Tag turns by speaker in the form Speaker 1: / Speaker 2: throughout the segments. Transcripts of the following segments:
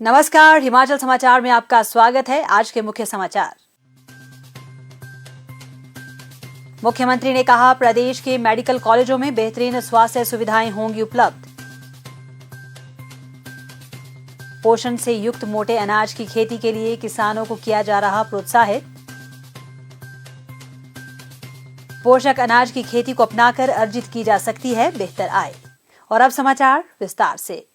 Speaker 1: नमस्कार, हिमाचल समाचार में आपका स्वागत है। आज के मुख्य समाचार। मुख्यमंत्री ने कहा, प्रदेश के मेडिकल कॉलेजों में बेहतरीन स्वास्थ्य सुविधाएं होंगी उपलब्ध। पोषण से युक्त मोटे अनाज की खेती के लिए किसानों को किया जा रहा प्रोत्साहित। पोषक अनाज की खेती को अपनाकर अर्जित की जा सकती है बेहतर आय। और अब समाचार विस्तार से।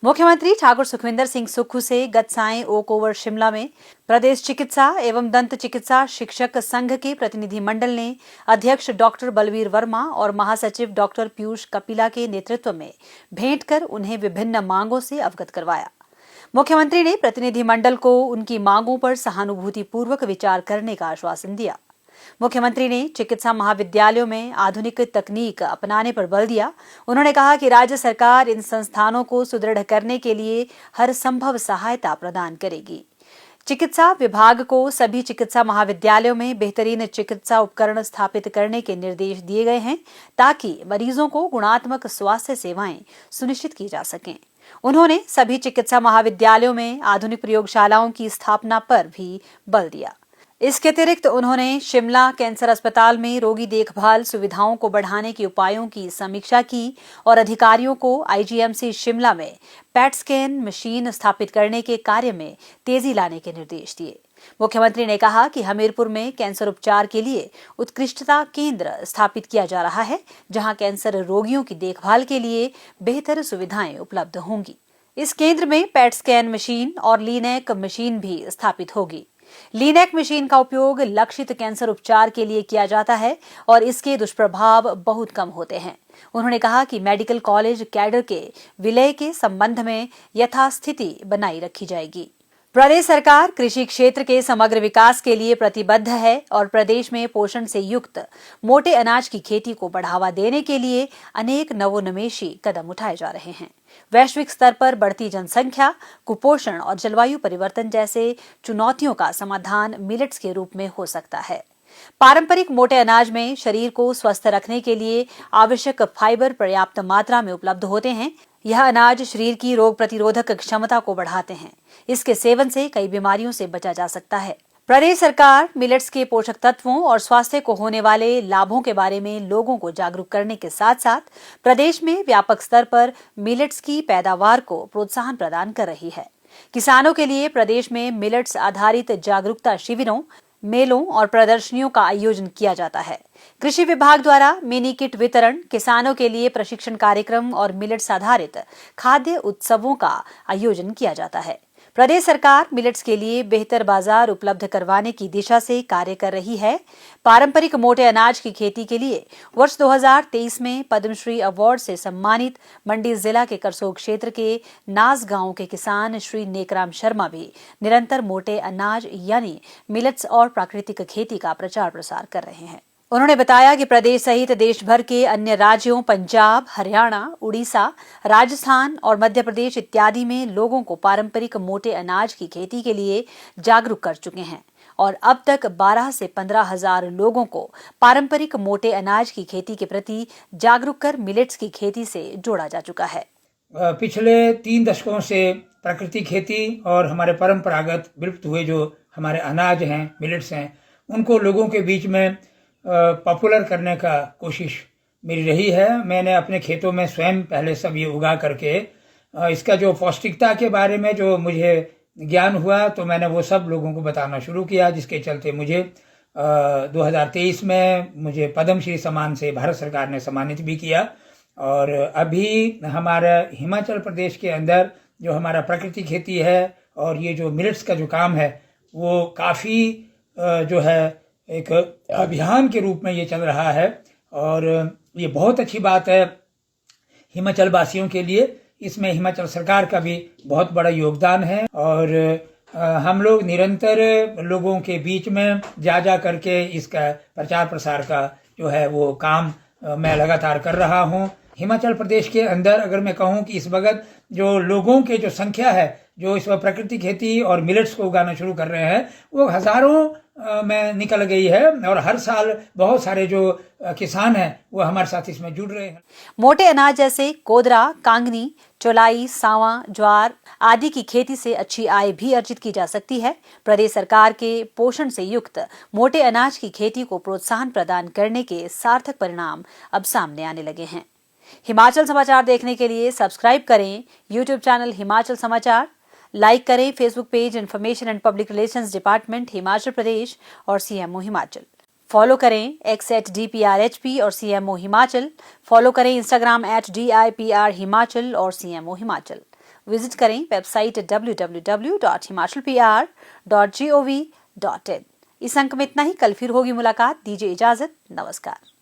Speaker 1: मुख्यमंत्री ठाकुर सुखविंदर सिंह सुक्खू से गत सायं ओक ओवर शिमला में प्रदेश चिकित्सा एवं दंत चिकित्सा शिक्षक संघ के प्रतिनिधि मंडल ने अध्यक्ष डॉक्टर बलवीर वर्मा और महासचिव डॉक्टर पीयूष कपिला के नेतृत्व में भेंट कर उन्हें विभिन्न मांगों से अवगत करवाया। मुख्यमंत्री ने प्रतिनिधि मंडल को उनकी मांगों पर सहानुभूतिपूर्वक विचार करने का आश्वासन दिया। मुख्यमंत्री ने चिकित्सा महाविद्यालयों में आधुनिक तकनीक अपनाने पर बल दिया। उन्होंने कहा कि राज्य सरकार इन संस्थानों को सुदृढ़ करने के लिए हर संभव सहायता प्रदान करेगी। चिकित्सा विभाग को सभी चिकित्सा महाविद्यालयों में बेहतरीन चिकित्सा उपकरण स्थापित करने के निर्देश दिए गए हैं ताकि मरीजों को गुणात्मक स्वास्थ्य सेवाएं सुनिश्चित की जा सकें। उन्होंने सभी चिकित्सा महाविद्यालयों में आधुनिक प्रयोगशालाओं की स्थापना पर भी बल दिया। इसके अतिरिक्त उन्होंने शिमला कैंसर अस्पताल में रोगी देखभाल सुविधाओं को बढ़ाने के उपायों की समीक्षा की और अधिकारियों को आईजीएमसी शिमला में पैट स्कैन मशीन स्थापित करने के कार्य में तेजी लाने के निर्देश दिए। मुख्यमंत्री ने कहा कि हमीरपुर में कैंसर उपचार के लिए उत्कृष्टता केंद्र स्थापित किया जा रहा है, जहां कैंसर रोगियों की देखभाल के लिए बेहतर सुविधाएं उपलब्ध होंगी। इस केंद्र में पैट स्कैन मशीन और लीनैक मशीन भी स्थापित होगी। लीनैक मशीन का उपयोग लक्षित कैंसर उपचार के लिए किया जाता है और इसके दुष्प्रभाव बहुत कम होते हैं। उन्होंने कहा कि मेडिकल कॉलेज कैडर के विलय के संबंध में यथास्थिति बनाई रखी जाएगी। प्रदेश सरकार कृषि क्षेत्र के समग्र विकास के लिए प्रतिबद्ध है और प्रदेश में पोषण से युक्त मोटे अनाज की खेती को बढ़ावा देने के लिए अनेक नवोन्मेषी कदम उठाए जा रहे हैं। वैश्विक स्तर पर बढ़ती जनसंख्या, कुपोषण और जलवायु परिवर्तन जैसे चुनौतियों का समाधान मिलेट्स के रूप में हो सकता है। पारंपरिक मोटे अनाज में शरीर को स्वस्थ रखने के लिए आवश्यक फाइबर पर्याप्त मात्रा में उपलब्ध होते हैं। यह अनाज शरीर की रोग प्रतिरोधक क्षमता को बढ़ाते हैं। इसके सेवन से कई बीमारियों से बचा जा सकता है। प्रदेश सरकार मिलेट्स के पोषक तत्वों और स्वास्थ्य को होने वाले लाभों के बारे में लोगों को जागरूक करने के साथ साथ प्रदेश में व्यापक स्तर पर मिलेट्स की पैदावार को प्रोत्साहन प्रदान कर रही है। किसानों के लिए प्रदेश में मिलेट्स आधारित जागरूकता शिविरों, मेलों और प्रदर्शनियों का आयोजन किया जाता है। कृषि विभाग द्वारा मिनी किट वितरण, किसानों के लिए प्रशिक्षण कार्यक्रम और मिलेट्स आधारित खाद्य उत्सवों का आयोजन किया जाता है। प्रदेश सरकार मिलेट्स के लिए बेहतर बाजार उपलब्ध करवाने की दिशा से कार्य कर रही है। पारंपरिक मोटे अनाज की खेती के लिए वर्ष 2023 में पद्मश्री अवार्ड से सम्मानित मंडी जिला के करसोग क्षेत्र के नास गांव के किसान श्री नेकराम शर्मा भी निरंतर मोटे अनाज यानी मिलेट्स और प्राकृतिक खेती का प्रचार प्रसार कर रहे हैं। उन्होंने बताया कि प्रदेश सहित देश भर के अन्य राज्यों पंजाब, हरियाणा, उड़ीसा, राजस्थान और मध्य प्रदेश इत्यादि में लोगों को पारंपरिक मोटे अनाज की खेती के लिए जागरूक कर चुके हैं और अब तक 12 से 15 हजार लोगों को पारंपरिक मोटे अनाज की खेती के प्रति जागरूक कर मिलेट्स की खेती से जोड़ा जा चुका है।
Speaker 2: पिछले 3 दशकों से प्राकृतिक खेती और हमारे परंपरागत विलुप्त हुए जो हमारे अनाज हैं, मिलेट्स हैं, उनको लोगों के बीच में पॉपुलर करने का कोशिश मेरी रही है। मैंने अपने खेतों में स्वयं पहले सब ये उगा करके इसका जो पौष्टिकता के बारे में जो मुझे ज्ञान हुआ तो मैंने वो सब लोगों को बताना शुरू किया, जिसके चलते मुझे 2023 में मुझे पद्मश्री सम्मान से भारत सरकार ने सम्मानित भी किया। और अभी हमारा हिमाचल प्रदेश के अंदर जो हमारा प्राकृतिक खेती है और ये जो मिलेट्स का जो काम है वो काफ़ी जो है एक अभियान के रूप में ये चल रहा है और ये बहुत अच्छी बात है हिमाचल वासियों के लिए। इसमें हिमाचल सरकार का भी बहुत बड़ा योगदान है और हम लोग निरंतर लोगों के बीच में जा करके इसका प्रचार प्रसार का जो है वो काम मैं लगातार कर रहा हूँ। हिमाचल प्रदेश के अंदर अगर मैं कहूँ कि इस वक्त जो लोगों के जो संख्या है जो इस वक्त प्राकृतिक खेती और मिलेट्स को उगाना शुरू कर रहे हैं वो हजारों में निकल गई है और हर साल बहुत सारे जो किसान हैं वो हमारे साथ इसमें जुड़ रहे हैं।
Speaker 1: मोटे अनाज जैसे कोदरा, कांगनी, चौलाई, सांवा, ज्वार आदि की खेती से अच्छी आय भी अर्जित की जा सकती है। प्रदेश सरकार के पोषण से युक्त मोटे अनाज की खेती को प्रोत्साहन प्रदान करने के सार्थक परिणाम अब सामने आने लगे हैं। हिमाचल समाचार देखने के लिए सब्सक्राइब करें यूट्यूब चैनल हिमाचल समाचार, लाइक करें Facebook page information and public relations department Himachal Pradesh और सीएमओ हिमाचल। फॉलो करें x@DPRHP और CMO हिमाचल। फॉलो करें इंस्टाग्राम @DIPR हिमाचल और CMO हिमाचल। विजिट करें वेबसाइट www.himachalpr.gov.in। इस अंक में इतना ही। कल फिर होगी मुलाकात। दीजिए इजाजत। नमस्कार।